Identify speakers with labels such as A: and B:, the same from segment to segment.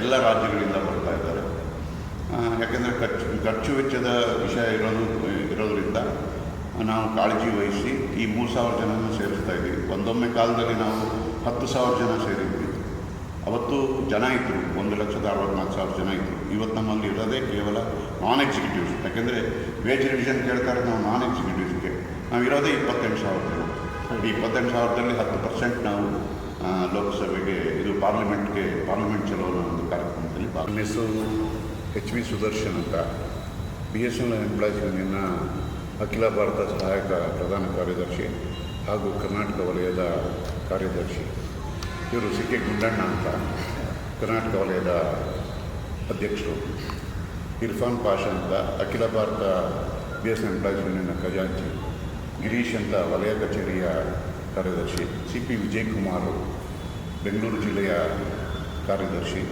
A: ಎಲ್ಲ ರಾಜ್ಯಗಳಿಂದ ಬರ್ತಾ ಇದ್ದಾರೆ. ಯಾಕೆಂದರೆ ಖರ್ಚು ವೆಚ್ಚದ ವಿಷಯ ಇರೋದರಿಂದ ನಾವು ಕಾಳಜಿ ವಹಿಸಿ ಈ 3,000 ಜನನ ಸೇರಿಸ್ತಾ ಇದ್ದೀವಿ. ಒಂದೊಮ್ಮೆ ಕಾಲದಲ್ಲಿ ನಾವು 10,000 ಜನ ಸೇರಿದ್ವಿ. ಅವತ್ತು ಜನ ಇದ್ದರು, 1,64,000 ಜನ ಇದ್ದರು. ಇವತ್ತು ನಮ್ಮಲ್ಲಿ ಇರೋದೇ ಕೇವಲ ನಾನ್ ಎಕ್ಸಿಕ್ಯೂಟಿವ್ಸ್. ಯಾಕೆಂದರೆ ವೇಜ್ ರಿವಿಷನ್ ಕೇಳ್ತಾರೆ, ನಾವು ನಾನ್ ಎಕ್ಸಿಕ್ಯೂಟಿವ್ಸ್ಗೆ ನಾವು ಇರೋದೇ 28,000 ಜನ. ಈ 28,000ರಲ್ಲಿ 10% ನಾವು ಲೋಕಸಭೆಗೆ ಪಾರ್ಲಿಮೆಂಟ್ ಚಲೋನ ಒಂದು ಕಾರ್ಯಕ್ರಮದಲ್ಲಿ ನನ್ನ ಹೆಸರು HV ಸುದರ್ಶನ್ ಅಂತ, BSNL ಎಂಪ್ಲಾಯೀಸ್ ಯೂನಿಯನ್ನ ಅಖಿಲ ಭಾರತ ಸಹಾಯಕ ಪ್ರಧಾನ ಕಾರ್ಯದರ್ಶಿ ಹಾಗೂ ಕರ್ನಾಟಕ ವಲಯದ ಕಾರ್ಯದರ್ಶಿ. ಇವರು CK ಗುಂಡಣ್ಣ ಅಂತ, ಕರ್ನಾಟಕ ವಲಯದ ಅಧ್ಯಕ್ಷರು. ಇರ್ಫಾನ್ ಪಾಷಾ ಅಂತ, ಅಖಿಲ ಭಾರತ BSNL ಎಂಪ್ಲಾಯೀಸ್ ಯೂನಿಯನ್ನ ಖಜಾಂಚಿ. ಗಿರೀಶ್ ಅಂತ, ವಲಯ ಕಚೇರಿಯ ಕಾರ್ಯದರ್ಶಿ. CP ವಿಜಯ್ ಕುಮಾರ್, ಬೆಂಗಳೂರು ಜಿಲ್ಲೆಯ ಕಾರ್ಯದರ್ಶಿ.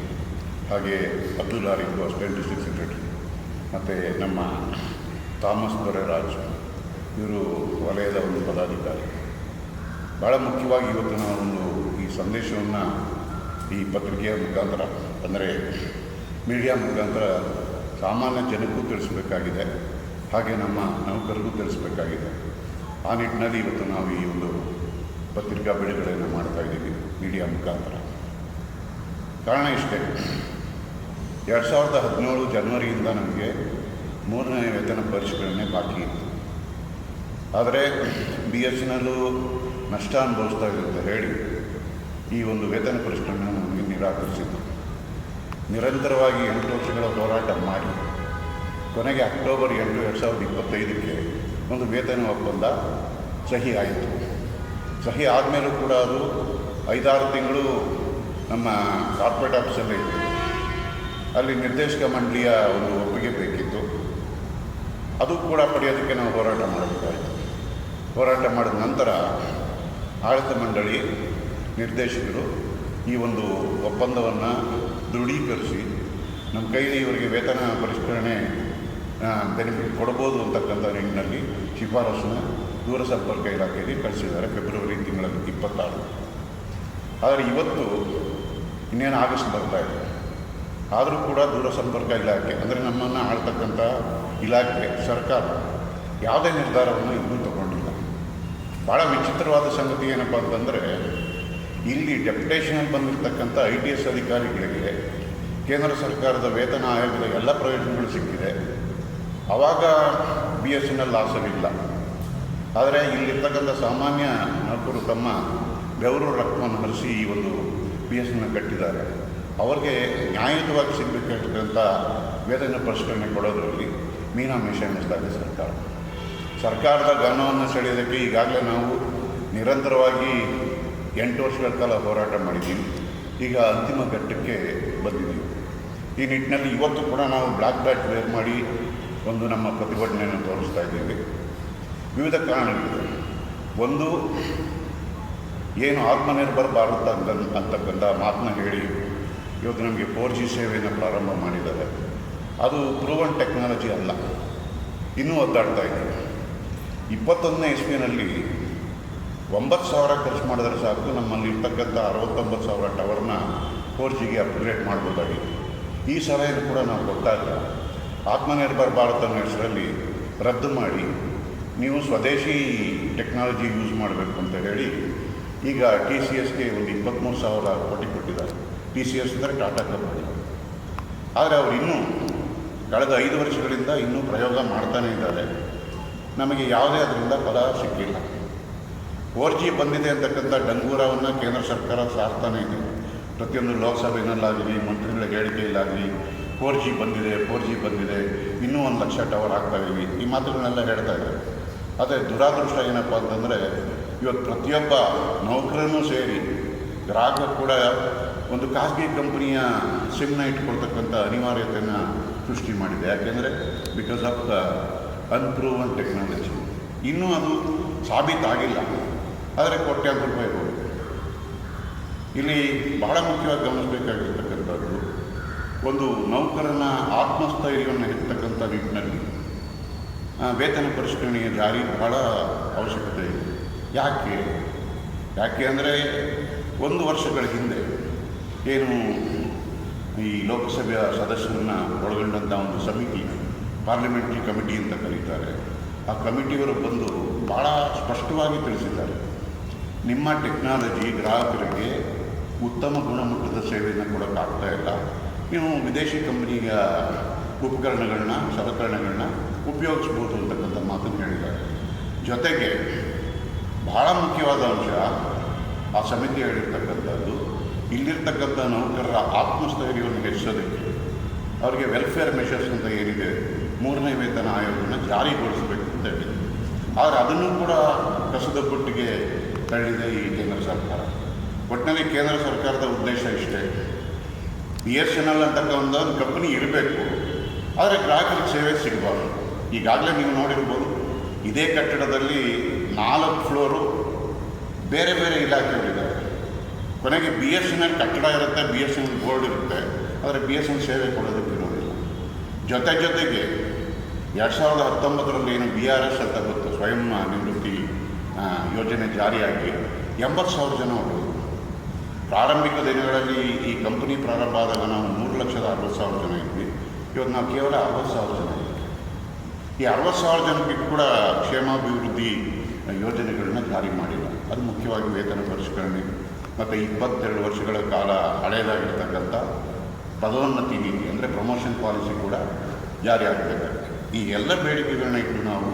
A: ಹಾಗೆ Abdul Arif, assistant district secretary. ಮತ್ತು ನಮ್ಮ ಥಾಮಸ್ ದೊರೆರಾಜ್, ಇವರು ವಲಯದ ಒಂದು ಪದಾಧಿಕಾರಿ. ಭಾಳ ಮುಖ್ಯವಾಗಿ ಇವತ್ತು ನಾವು ಈ ಸಂದೇಶವನ್ನು ಈ ಪತ್ರಿಕೆಯ ಮುಖಾಂತರ, ಅಂದರೆ ಮೀಡಿಯಾ ಮುಖಾಂತರ ಸಾಮಾನ್ಯ ಜನಕ್ಕೂ ತಿಳಿಸಬೇಕಾಗಿದೆ, ಹಾಗೆ ನಮ್ಮ ನೌಕರರಿಗೂ ತಿಳಿಸಬೇಕಾಗಿದೆ. ಆ ನಿಟ್ಟಿನಲ್ಲಿ ಇವತ್ತು ನಾವು ಈ ಒಂದು ಪತ್ರಿಕಾ ಬಿಡುಗಡೆಯನ್ನು ಮಾಡ್ತಾಯಿದ್ದೀವಿ ಮೀಡಿಯಾ ಮುಖಾಂತರ. ಕಾರಣ ಇಷ್ಟೇ, 2017 ಜನವರಿಯಿಂದ ನಮಗೆ 3ನೇ ವೇತನ ಪರಿಷ್ಕರಣೆ ಬಾಕಿ ಇತ್ತು. ಆದರೆ BSNL ನಷ್ಟ ಅನುಭವಿಸ್ತಾ ಇದೆ ಅಂತ ಹೇಳಿ ಈ ಒಂದು ವೇತನ ಪರಿಷ್ಕರಣೆ ನಮಗೆ ನಿರಾಕರಿಸಿದ್ದು. ನಿರಂತರವಾಗಿ 8 ವರ್ಷಗಳ ಹೋರಾಟ ಮಾಡಿ ಕೊನೆಗೆ ಅಕ್ಟೋಬರ್ 8, 2025ಕ್ಕೆ ಒಂದು ವೇತನ ಒಪ್ಪಂದ ಸಹಿ ಆಯಿತು. ಸಹಿ ಆದಮೇಲೂ ಕೂಡ ಅದು 5-6 ತಿಂಗಳು ನಮ್ಮ ಕಾರ್ಪೊರೇಟ್ ಆಫೀಸಲ್ಲೇ ಇತ್ತು. ಅಲ್ಲಿ ನಿರ್ದೇಶಕ ಮಂಡಳಿಯ ಒಂದು ಒಪ್ಪಿಗೆ ಬೇಕಿತ್ತು. ಅದು ಕೂಡ ಪಡೆಯೋದಕ್ಕೆ ನಾವು ಹೋರಾಟ ಮಾಡಬೇಕಾಯಿತು. ಹೋರಾಟ ಮಾಡಿದ ನಂತರ ಆಡಳಿತ ಮಂಡಳಿ ನಿರ್ದೇಶಕರು ಈ ಒಂದು ಒಪ್ಪಂದವನ್ನು ದೃಢೀಕರಿಸಿ ನಮ್ಮ ಕೈಲಿ ಇವರಿಗೆ ವೇತನ ಪರಿಷ್ಕರಣೆ ಬೆನಿಫಿಟ್ ಕೊಡ್ಬೋದು ಅಂತಕ್ಕಂಥ ನಿಟ್ಟಿನಲ್ಲಿ ಶಿಫಾರಸನ್ನು ದೂರಸಂಪರ್ಕ ಇಲಾಖೆಗೆ ಕಳಿಸಿದ್ದಾರೆ ಫೆಬ್ರವರಿ ತಿಂಗಳಲ್ಲಿ 26. ಆದರೆ ಇವತ್ತು ಇನ್ನೇನು ಆಗಸ್ಟ್ ಬರ್ತಾ ಇದೆ, ಆದರೂ ಕೂಡ ದೂರಸಂಪರ್ಕ ಇಲಾಖೆ, ಅಂದರೆ ನಮ್ಮನ್ನು ಆಳ್ತಕ್ಕಂಥ ಇಲಾಖೆ, ಸರ್ಕಾರ ಯಾವುದೇ ನಿರ್ಧಾರವನ್ನು ಇನ್ನೂ ತಗೊಂಡಿಲ್ಲ. ಭಾಳ ವಿಚಿತ್ರವಾದ ಸಂಗತಿ ಏನಪ್ಪ ಅಂತಂದರೆ, ಇಲ್ಲಿ ಡೆಪ್ಯುಟೇಷನಲ್ಲಿ ಬಂದಿರತಕ್ಕಂಥ ITS ಅಧಿಕಾರಿಗಳಿಗೆ ಕೇಂದ್ರ ಸರ್ಕಾರದ ವೇತನ ಆಯೋಗದ ಎಲ್ಲ ಪ್ರಯೋಜನಗಳು ಸಿಕ್ಕಿದೆ. ಆವಾಗ BSNL ಲಾಸವಿಲ್ಲ. ಆದರೆ ಇಲ್ಲಿರ್ತಕ್ಕಂಥ ಸಾಮಾನ್ಯ ನೌಕರರು ತಮ್ಮ ಬೆವರು ರಕ್ತವನ್ನು ಹರಿಸಿ ಈ ಒಂದು BSNL ಕಟ್ಟಿದ್ದಾರೆ. ಅವ್ರಿಗೆ ನ್ಯಾಯಯುತವಾಗಿ ಸಿಗಬೇಕಾಗಿರ್ತಕ್ಕಂಥ ವೇತನ ಪರಿಷ್ಕರಣೆ ಕೊಡೋದರಲ್ಲಿ ಮೀನಾಮೇಷ ಎಣಿಸ್ತಾ ಇದೆ ಸರ್ಕಾರದ ಗಮನವನ್ನು ಸೆಳೆಯೋದಕ್ಕೆ ಈಗಾಗಲೇ ನಾವು ನಿರಂತರವಾಗಿ 8 ವರ್ಷಗಳ ಕಾಲ ಹೋರಾಟ ಮಾಡಿದ್ದೀವಿ. ಈಗ ಅಂತಿಮ ಘಟ್ಟಕ್ಕೆ ಬಂದಿದ್ದೀವಿ. ಈ ನಿಟ್ಟಿನಲ್ಲಿ ಇವತ್ತು ಕೂಡ ನಾವು ಬ್ಲ್ಯಾಕ್ ಬ್ಯಾಟ್ ವೇರ್ ಮಾಡಿ ಒಂದು ನಮ್ಮ ಪ್ರತಿಭಟನೆಯನ್ನು ತೋರಿಸ್ತಾ ಇದ್ದೀವಿ. ವಿವಿಧ ಕಾರಣಗಳಿವೆ. ಒಂದು, ಏನು ಆತ್ಮನಿರ್ಭರ್ ಭಾರತ ಅಂತಕ್ಕಂಥ ಮಾತನ್ನ ಹೇಳಿ ಇವತ್ತು ನಮಗೆ 4G ಸೇವೆಯನ್ನು ಪ್ರಾರಂಭ ಮಾಡಿದ್ದಾರೆ. ಅದು ಪ್ರೂವನ್ ಟೆಕ್ನಾಲಜಿ ಅಲ್ಲ, ಇನ್ನೂ ಒದ್ದಾಡ್ತಾ ಇದ್ದೀವಿ. 21ನೇ ಇಸ್ವಿನಲ್ಲಿ 9,000 ಖರ್ಚು ಮಾಡಿದ್ರೆ ಸಾಕು, ನಮ್ಮಲ್ಲಿ ಇರ್ತಕ್ಕಂಥ 69,000 ಟವರ್ನ 4Gಗೆ ಅಪ್ಗ್ರೇಡ್ ಮಾಡ್ಬೋದಾಗಿತ್ತು. ಈ ಸಲಹೆಯನ್ನು ಕೂಡ ನಾವು ಕೊಟ್ಟಾಗ ಆತ್ಮನಿರ್ಭರ್ ಭಾರತ ಅನ್ನೋ ಹೆಸರಲ್ಲಿ ರದ್ದು ಮಾಡಿ ನೀವು ಸ್ವದೇಶಿ ಟೆಕ್ನಾಲಜಿ ಯೂಸ್ ಮಾಡಬೇಕು ಅಂತ ಹೇಳಿ ಈಗ TCSಗೆ ಒಂದು 23,000 ಕೋಟಿ ಕೊಟ್ಟಿದ್ದಾರೆ. TCS ಅಂದರೆ ಟಾಟಾ ಕಂಪನಿ. ಆದರೆ ಅವರು ಇನ್ನೂ ಕಳೆದ 5 ವರ್ಷಗಳಿಂದ ಇನ್ನೂ ಪ್ರಯೋಗ ಮಾಡ್ತಾನೇ ಇದ್ದಾರೆ. ನಮಗೆ ಯಾವುದೇ ಅದರಿಂದ ಫಲ ಸಿಕ್ಕಿಲ್ಲ. 4G ಬಂದಿದೆ ಅಂತಕ್ಕಂಥ ಡಂಗೂರವನ್ನು ಕೇಂದ್ರ ಸರ್ಕಾರ ಸಾರ್ತಾನೇ ಇದೆ. ಪ್ರತಿಯೊಂದು ಲೋಕಸಭೆಯಲ್ಲಾಗಲಿ, ಮಂತ್ರಿಗಳ ಹೇಳಿಕೆಯಲ್ಲಾಗಲಿ 4G ಬಂದಿದೆ, ಇನ್ನೂ 1,00,000 ಟವರ್ ಆಗ್ತಾಯಿದ್ದೀವಿ, ಈ ಮಾತುಗಳನ್ನೆಲ್ಲ ಹೇಳ್ತಾ ಇದ್ದಾರೆ. ಆದರೆ ದುರಾದೃಷ್ಟ ಏನಪ್ಪ ಅಂತಂದರೆ, ಇವತ್ತು ಪ್ರತಿಯೊಬ್ಬ ನೌಕರನೂ ಸೇರಿ ಗ್ರಾಹಕ ಕೂಡ ಒಂದು ಖಾಸಗಿ ಕಂಪನಿಯ ಸಿಮ್ನ ಇಟ್ಕೊಳ್ತಕ್ಕಂಥ ಅನಿವಾರ್ಯತೆಯನ್ನು ಸೃಷ್ಟಿ ಮಾಡಿದೆ. ಯಾಕೆಂದರೆ ಬಿಕಾಸ್ ಆಫ್ ದ ಅನ್ಪ್ರೂವನ್ ಟೆಕ್ನಾಲಜಿ. ಇನ್ನೂ ಅದು ಸಾಬೀತಾಗಿಲ್ಲ, ಆದರೆ ಕೋಟ್ಯಾಂತರ ರೂಪಾಯಿ ಹೋಗಿದೆ. ಇಲ್ಲಿ ಬಹಳ ಮುಖ್ಯವಾಗಿ ಗಮನಿಸಬೇಕಾಗಿರ್ತಕ್ಕಂಥದ್ದು, ಒಂದು ನೌಕರನ ಆತ್ಮಸ್ಥೈರ್ಯವನ್ನು ಹೆಚ್ಚತಕ್ಕಂಥ ನಿಟ್ಟಿನಲ್ಲಿ ವೇತನ ಪರಿಷ್ಕರಣೆಯ ಜಾರಿ ಬಹಳ ಅವಶ್ಯಕತೆ ಇದೆ. ಯಾಕೆ ಅಂದರೆ 1 ವರ್ಷಗಳ ಹಿಂದೆ ಏನು ಈ ಲೋಕಸಭೆಯ ಸದಸ್ಯರನ್ನ ಒಳಗೊಂಡಂಥ ಒಂದು ಸಮಿತಿ, ಪಾರ್ಲಿಮೆಂಟ್ರಿ ಕಮಿಟಿ ಅಂತ ಕರೀತಾರೆ. ಆ ಕಮಿಟಿಯವರು ಬಂದು ಭಾಳ ಸ್ಪಷ್ಟವಾಗಿ ತಿಳಿಸಿದ್ದಾರೆ, ನಿಮ್ಮ ಟೆಕ್ನಾಲಜಿ ಗ್ರಾಹಕರಿಗೆ ಉತ್ತಮ ಗುಣಮಟ್ಟದ ಸೇವೆಯನ್ನು ಕೊಡೋಕ್ಕಾಗ್ತಾ ಇಲ್ಲ, ನೀವು ವಿದೇಶಿ ಕಂಪನಿಯ ಉಪಕರಣಗಳನ್ನ ಸಲಕರಣೆಗಳನ್ನ ಉಪಯೋಗಿಸ್ಬೋದು ಅಂತಕ್ಕಂಥ ಮಾತನ್ನು ಹೇಳಿದ್ದಾರೆ. ಜೊತೆಗೆ ಬಹಳ ಮುಖ್ಯವಾದ ಅಂಶ ಆ ಸಮಿತಿ ಹೇಳಿರ್ತಕ್ಕಂಥದ್ದು, ಇಲ್ಲಿರ್ತಕ್ಕಂಥ ನೌಕರರ ಆತ್ಮಸ್ಥೈರ್ಯವನ್ನು ಹೆಚ್ಚಿಸೋದಕ್ಕೆ ಅವರಿಗೆ ವೆಲ್ಫೇರ್ ಮೆಷರ್ಸ್ ಅಂತ ಏನಿದೆ 3ನೇ ವೇತನ ಆಯೋಗವನ್ನು ಜಾರಿಗೊಳಿಸಬೇಕು ಅಂತ ಹೇಳಿದೆ. ಆದರೆ ಅದನ್ನು ಕೂಡ ಕಸದ ಬುಟ್ಟಿಗೆ ತಳ್ಳಿದೆ ಈ ಕೇಂದ್ರ ಸರ್ಕಾರ. ಒಟ್ಟಿನಲ್ಲಿ ಕೇಂದ್ರ ಸರ್ಕಾರದ ಉದ್ದೇಶ ಇಷ್ಟೇ, BSNL ಅಂತಕ್ಕಂಥ ಒಂದು ಕಂಪನಿ ಇರಬೇಕು, ಆದರೆ ಗ್ರಾಹಕರಿಗೆ ಸೇವೆ ಸಿಗಬಾರ್ದು. ಈಗಾಗಲೇ ನೀವು ನೋಡಿರ್ಬೋದು, ಇದೇ ಕಟ್ಟಡದಲ್ಲಿ 4 ಫ್ಲೋರು ಬೇರೆ ಬೇರೆ ಇಲಾಖೆಗಳಿದ್ದಾವೆ. ಕೊನೆಗೆ BSNL ಕಟ್ಟಡ ಇರುತ್ತೆ, BSNL ಬೋರ್ಡ್ ಇರುತ್ತೆ, ಆದರೆ BSNL ಸೇವೆ ಕೊಡೋದಕ್ಕೆ ಇರೋದಿಲ್ಲ. ಜೊತೆಗೆ 2019ರಲ್ಲಿ ಏನು BRS ಅಂತ ಗೊತ್ತು, ಸ್ವಯಂ ನಿವೃತ್ತಿ ಯೋಜನೆ ಜಾರಿಯಾಗಿ 80,000 ಜನ ಹೊರಟರು. ಪ್ರಾರಂಭಿಕ ದಿನಗಳಲ್ಲಿ ಈ ಕಂಪನಿ ಪ್ರಾರಂಭ ಆದಾಗ ನಾವು 3,60,000 ಜನ ಇದ್ವಿ. ಇವತ್ತು ನಾವು ಕೇವಲ 60,000 ಜನ ಇದ್ವಿ. ಈ 60,000 ಜನಕ್ಕೆ ಕೂಡ ಕ್ಷೇಮಾಭಿವೃದ್ಧಿ ಯೋಜನೆಗಳನ್ನ ಜಾರಿ ಮಾಡಿಲ್ಲ. ಅದು ಮುಖ್ಯವಾಗಿ ವೇತನ ಪರಿಷ್ಕರಣೆ ಮತ್ತು 22 ವರ್ಷಗಳ ಕಾಲ ಹಳೆಯದಾಗಿರ್ತಕ್ಕಂಥ ಪದೋನ್ನತಿ ನೀತಿ ಅಂದರೆ ಪ್ರಮೋಷನ್ ಪಾಲಿಸಿ ಕೂಡ ಜಾರಿ ಆಗಬೇಕಾಗುತ್ತೆ. ಈ ಎಲ್ಲ ಬೇಡಿಕೆಗಳನ್ನ ಇಟ್ಟು ನಾವು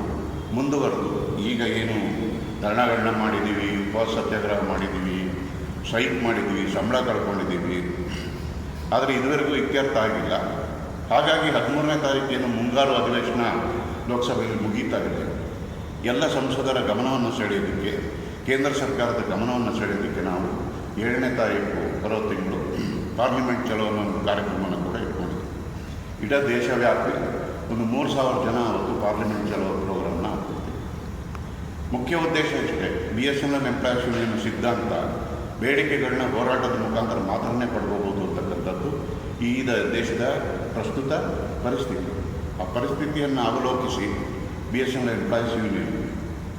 A: ಮುಂದುವರೆದು ಈಗ ಏನು ಧರಣಗಳನ್ನ ಮಾಡಿದ್ದೀವಿ, ಉಪವಾಸ ಸತ್ಯಾಗ್ರಹ ಮಾಡಿದ್ದೀವಿ, ಸ್ಟ್ರೈಕ್ ಮಾಡಿದ್ದೀವಿ, ಸಂಬಳ ಕಳ್ಕೊಂಡಿದ್ದೀವಿ, ಆದರೆ ಇದುವರೆಗೂ ಇತ್ಯರ್ಥ ಆಗಿಲ್ಲ. ಹಾಗಾಗಿ 13ನೇ ತಾರೀಕೇನು ಮುಂಗಾರು ಅಧಿವೇಶನ ಲೋಕಸಭೆಯಲ್ಲಿ ಮುಗೀತಾ ಇದೆ. ಎಲ್ಲ ಸಂಸದರ ಗಮನವನ್ನು ಸೆಳೆಯೋದಕ್ಕೆ, ಕೇಂದ್ರ ಸರ್ಕಾರದ ಗಮನವನ್ನು ಸೆಳೆಯೋದಕ್ಕೆ ನಾವು 7ನೇ ತಾರೀಕು ಬರೋ ತಿಂಗಳು ಪಾರ್ಲಿಮೆಂಟ್ ಚಲೋ ಅನ್ನೋ ಒಂದು ಕಾರ್ಯಕ್ರಮವನ್ನು ಕೂಡ ಇಟ್ಕೊಂಡಿದ್ದೀವಿ. ಇಡೀ ದೇಶವ್ಯಾಪಿ ಒಂದು 3,000 ಜನ ಅವತ್ತು ಪಾರ್ಲಿಮೆಂಟ್ ಚಲೋ ಪ್ರೋಗ್ರಾಮ್ನ ಹಾಕ್ತೀವಿ. ಮುಖ್ಯ ಉದ್ದೇಶ ಇಷ್ಟೇ, BSNL ಎಂಪ್ಲಾಯೀಸ್ ಯೂನಿಯನ್ ಸಿದ್ಧಾಂತ ಬೇಡಿಕೆಗಳನ್ನ ಹೋರಾಟದ ಮುಖಾಂತರ ಮಾತ್ರನೇ ಪಡ್ಕೋಬೋದು ಅಂತಕ್ಕಂಥದ್ದು ಈ ದೇಶದ ಪ್ರಸ್ತುತ ಪರಿಸ್ಥಿತಿ. ಆ ಪರಿಸ್ಥಿತಿಯನ್ನು ಅವಲೋಕಿಸಿ BSNL ಎಂಪ್ಲಾಯೀಸ್ ಯೂನಿಯನ್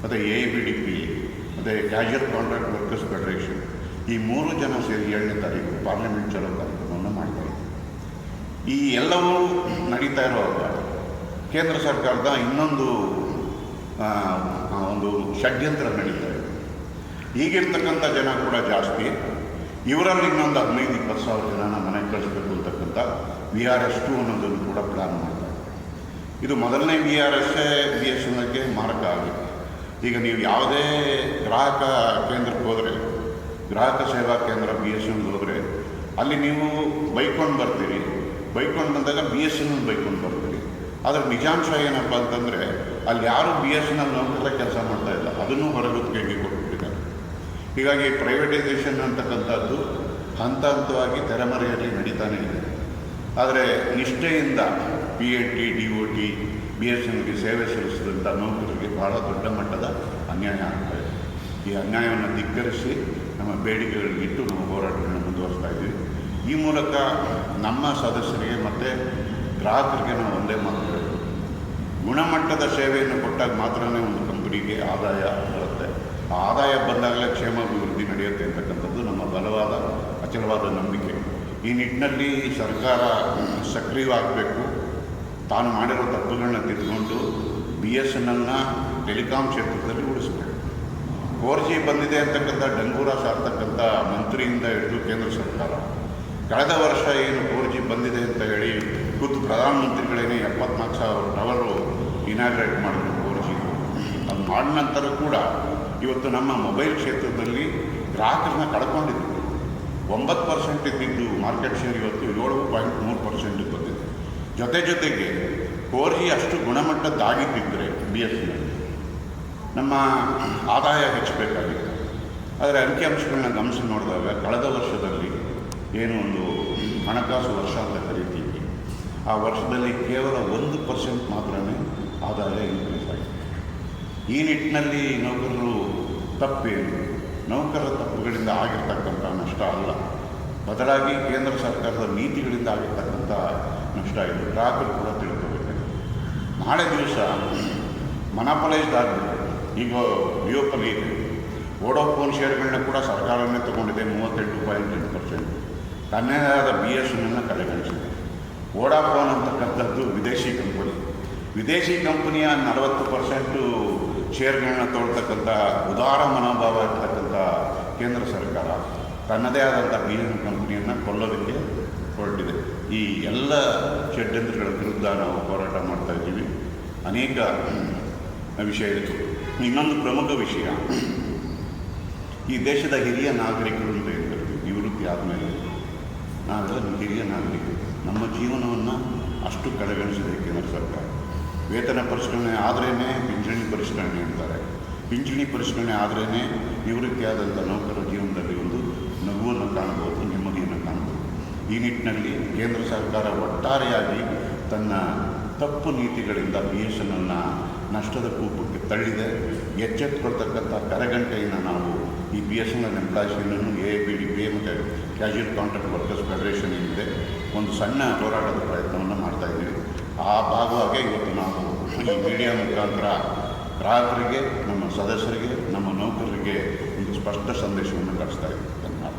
A: ಮತ್ತು AABDP ಮತ್ತು ಕ್ಯಾಶುಯಲ್ ಕಾಂಟ್ರಾಕ್ಟ್ ವರ್ಕರ್ಸ್ ಫೆಡರೇಷನ್ ಈ 3 ಜನ ಸೇರಿ 7ನೇ ತಾರೀಕು ಪಾರ್ಲಿಮೆಂಟ್ ಚಲೋ ಕಾರ್ಯಕ್ರಮವನ್ನು ಮಾಡ್ತಾರೆ. ಈ ಎಲ್ಲವೂ ನಡೀತಾ ಇರುವಾಗ ಕೇಂದ್ರ ಸರ್ಕಾರದ ಇನ್ನೊಂದು ಒಂದು ಷಡ್ಯಂತ್ರ ನಡೀತಾ ಇದೆ. ಈಗಿರ್ತಕ್ಕಂಥ ಜನ ಕೂಡ ಜಾಸ್ತಿ, ಇವರಲ್ಲಿ ಇನ್ನೊಂದು 15-20,000 ಜನನ ಮನೆಗೆ ಕಳಿಸ್ಬೇಕು ಅಂತಕ್ಕಂಥ VRS 2 ಅನ್ನೋದನ್ನು ಕೂಡ ಪ್ಲಾನ್ ಮಾಡ್ತಾರೆ. ಇದು ಮೊದಲನೇ VRS BSNLಗೆ ಮಾರಕ ಆಗಿದೆ. ಈಗ ನೀವು ಯಾವುದೇ ಗ್ರಾಹಕ ಕೇಂದ್ರಕ್ಕೆ ಹೋದರೆ, ಗ್ರಾಹಕ ಸೇವಾ ಕೇಂದ್ರ BSNL ಹೋದರೆ ಅಲ್ಲಿ ನೀವು ಬೈಕೊಂಡು ಬರ್ತೀರಿ, ಬೈಕೊಂಡು ಬಂದಾಗ BSNL ಬೈಕೊಂಡು ಬರ್ತೀರಿ. ಆದರೆ ನಿಜಾಂಶ ಏನಪ್ಪ ಅಂತಂದರೆ ಅಲ್ಲಿ ಯಾರು BSNL ನೌಕರರ ಕೆಲಸ ಮಾಡ್ತಾ ಇಲ್ಲ, ಅದನ್ನು ಹೊರಗುತ್ತಿಗೆಗೆ ಕೊಟ್ಬಿಟ್ಟಿದ್ದಾರೆ. ಹೀಗಾಗಿ ಪ್ರೈವೇಟೈಸೇಷನ್ ಅಂತಕ್ಕಂಥದ್ದು ಹಂತ ಹಂತವಾಗಿ ತೆರೆಮರೆಯಲ್ಲಿ ನಡೀತಾನೆ ಇದೆ. ಆದರೆ ನಿಷ್ಠೆಯಿಂದ PAT, DOT, BSNLಗೆ ಸೇವೆ ಸಲ್ಲಿಸಿದಂಥ ನೌಕರರಿಗೆ ಬಹಳ ದೊಡ್ಡ ಮಟ್ಟದ ಅನ್ಯಾಯ ಆಗ್ತಾಯಿದೆ. ಈ ಅನ್ಯಾಯವನ್ನು ಧಿಕ್ಕರಿಸಿ ನಮ್ಮ ಬೇಡಿಕೆಗಳಿಗಿಟ್ಟು ನಾವು ಹೋರಾಟಗಳನ್ನು ಮುಂದುವರಿಸ್ತಾ ಇದ್ದೀವಿ. ಈ ಮೂಲಕ ನಮ್ಮ ಸದಸ್ಯರಿಗೆ ಮತ್ತು ಗ್ರಾಹಕರಿಗೆ ನಾವು ಒಂದೇ ಮಾತು ಹೇಳೋದು, ಗುಣಮಟ್ಟದ ಸೇವೆಯನ್ನು ಕೊಟ್ಟಾಗ ಮಾತ್ರನೇ ಒಂದು ಕಂಪನಿಗೆ ಆದಾಯ ಬರುತ್ತೆ. ಆ ಆದಾಯ ಬಂದಾಗಲೇ ಕ್ಷೇಮಾಭಿವೃದ್ಧಿ ನಡೆಯುತ್ತೆ ಅಂತಕ್ಕಂಥದ್ದು ನಮ್ಮ ಬಲವಾದ ಅಚಲವಾದ ನಂಬಿಕೆ. ಈ ನಿಟ್ಟಿನಲ್ಲಿ ಸರ್ಕಾರ ಸಕ್ರಿಯವಾಗಬೇಕು. ತಾನು ಮಾಡಿರೋ ತಪ್ಪುಗಳನ್ನ ತಿದ್ದುಕೊಂಡು BSNLನ ಟೆಲಿಕಾಂ ಕ್ಷೇತ್ರದಲ್ಲಿ ಉಳಿಸಬೇಕು. 4G ಬಂದಿದೆ ಅಂತಕ್ಕಂಥ ಡಂಗೂರ ಸಾರ್ತಕ್ಕಂಥ ಮಂತ್ರಿಯಿಂದ ಹಿಡಿದು ಕೇಂದ್ರ ಸರ್ಕಾರ ಕಳೆದ ವರ್ಷ ಏನು 4G ಬಂದಿದೆ ಅಂತ ಹೇಳಿ ಖುದ್ದು ಪ್ರಧಾನಮಂತ್ರಿಗಳೇನೆ 74,000 ಟವರು ಇನಾಗ್ರೇಟ್ ಮಾಡಿದ್ರು 4G. ಅದು ಮಾಡಿದ ನಂತರ ಕೂಡ ಇವತ್ತು ನಮ್ಮ ಮೊಬೈಲ್ ಕ್ಷೇತ್ರದಲ್ಲಿ ಗ್ರಾಹಕರನ್ನ ಕಳ್ಕೊಂಡಿದ್ದೀವಿ. 9% ಇದ್ದಿದ್ದು ಮಾರ್ಕೆಟ್ ಶೇರ್ ಇವತ್ತು 7.3% ಬಂದಿದೆ. ಜೊತೆಗೆ 4G ಅಷ್ಟು ಗುಣಮಟ್ಟದ್ದಾಗಿದ್ದಿದ್ದರೆ BSNL ನಮ್ಮ ಆದಾಯ ಹೆಚ್ಚಬೇಕಾಗಿತ್ತು. ಆದರೆ ಅಂಕಿಅಂಶಗಳನ್ನ ಗಮನಿಸಿ ನೋಡಿದಾಗ ಕಳೆದ ವರ್ಷದಲ್ಲಿ ಏನು ಒಂದು ಹಣಕಾಸು ವರ್ಷ ಅಂತ ಕರಿತೀವಿ, ಆ ವರ್ಷದಲ್ಲಿ ಕೇವಲ 1% ಮಾತ್ರನೇ ಆದಾಯ ಇನ್ಕ್ರೀಸ್ ಆಗಿದೆ. ಈ ನಿಟ್ಟಿನಲ್ಲಿ ನೌಕರರು ತಪ್ಪೇನು, ನೌಕರರ ತಪ್ಪುಗಳಿಂದ ಆಗಿರ್ತಕ್ಕಂಥ ನಷ್ಟ ಅಲ್ಲ, ಬದಲಾಗಿ ಕೇಂದ್ರ ಸರ್ಕಾರದ ನೀತಿಗಳಿಂದ ಆಗಿರ್ತಕ್ಕಂಥ ನಷ್ಟ ಇದೆ. ಗ್ರಾಹಕರು ಕೂಡ ತಿಳ್ಕೋಬೇಕು. ನಾಳೆ ದಿವಸ ಮೊನಾಪಲೈಸ್ಡ್ ಆಗಬೇಕು. ಈಗ ಡಿಯೋಪಲಿ ಇದೆ, ವೋಡಾಫೋನ್ ಶೇರ್ಗಳನ್ನ ಕೂಡ ಸರ್ಕಾರನೇ ತೊಗೊಂಡಿದೆ 38.8%. ತನ್ನದೇ ಆದ ಬಿ ಎಸ್ ಎನ್ ಎಲ್ನ ಕಡೆಗಣಿಸಿದೆ. ವೋಡಾಫೋನ್ ಅಂತಕ್ಕಂಥದ್ದು ವಿದೇಶಿ ಕಂಪನಿಯ 40% ಶೇರ್ಗಳನ್ನ ತೊಗೊಳ್ತಕ್ಕಂಥ ಉದಾರ ಮನೋಭಾವ ಇರ್ತಕ್ಕಂಥ ಕೇಂದ್ರ ಸರ್ಕಾರ ತನ್ನದೇ ಆದಂಥ ಬಿ ಎಸ್ ಎನ್ ಕಂಪನಿಯನ್ನು ಕೊಲ್ಲೋದಕ್ಕೆ ಹೊರಟಿದೆ. ಈ ಎಲ್ಲ ಷಡ್ಯಂತ್ರಗಳ ವಿರುದ್ಧ ನಾವು ಹೋರಾಟ ಮಾಡ್ತಾ ಇದ್ದೀವಿ. ಅನೇಕ ವಿಷಯ ಇದೆ. ಇನ್ನೊಂದು ಪ್ರಮುಖ ವಿಷಯ, ಈ ದೇಶದ ಹಿರಿಯ ನಾಗರಿಕರು ಅಂತ ಇರ್ತಾರೆ. ನಿವೃತ್ತಿ ಆದಮೇಲೆ ನಾವೆಲ್ಲ ಹಿರಿಯ ನಾಗರಿಕರು. ನಮ್ಮ ಜೀವನವನ್ನು ಅಷ್ಟು ಕಡೆಗಣಿಸಿದೆ ಕೇಂದ್ರ ಸರ್ಕಾರ. ವೇತನ ಪರಿಷ್ಕರಣೆ ಆದ್ರೇ ಪಿಂಚಣಿ ಪರಿಷ್ಕರಣೆ ಅಂತಾರೆ. ಪಿಂಚಣಿ ಪರಿಷ್ಕರಣೆ ಆದ್ರೇ ನಿವೃತ್ತಿಯಾದಂಥ ನೌಕರರ ಜೀವನದಲ್ಲಿ ಒಂದು ನಗುವನ್ನು ಕಾಣಬಹುದು, ನೆಮ್ಮದಿಯನ್ನು ಕಾಣಬಹುದು. ಈ ನಿಟ್ಟಿನಲ್ಲಿ ಕೇಂದ್ರ ಸರ್ಕಾರ ಒಟ್ಟಾರೆಯಾಗಿ ತನ್ನ ತಪ್ಪು ನೀತಿಗಳಿಂದ ಬಿ ಎಸ್ ಎನ್ ಎಲ್ನ ನಷ್ಟದ ಕೂಪಕ್ಕೆ ತಳ್ಳಿದೆ. ಎಚ್ಚೆತ್ತುಕೊಳ್ತಕ್ಕಂಥ ಕರೆಗಂಟೆಯನ್ನು ನಾವು ಈ B S N L employees union, AAPDPA ಮತ್ತು ಕ್ಯಾಶುಯಲ್ ಕಾಂಟ್ರಾಕ್ಟ್ ವರ್ಕರ್ಸ್ ಫೆಡರೇಷನ್ ಏನಿದೆ, ಒಂದು ಸಣ್ಣ ಹೋರಾಟದ ಪ್ರಯತ್ನವನ್ನು ಮಾಡ್ತಾಯಿದ್ದೀವಿ. ಆ ಭಾಗವಾಗಿ ಇವತ್ತು ನಾವು ಈ ಮೀಡಿಯಾ ಮುಖಾಂತರ ಗ್ರಾಹಕರಿಗೆ, ನಮ್ಮ ಸದಸ್ಯರಿಗೆ, ನಮ್ಮ ನೌಕರರಿಗೆ ಒಂದು ಸ್ಪಷ್ಟ ಸಂದೇಶವನ್ನು ಕಳಿಸ್ತಾ ಇದ್ದೀವಿ. ಧನ್ಯವಾದ.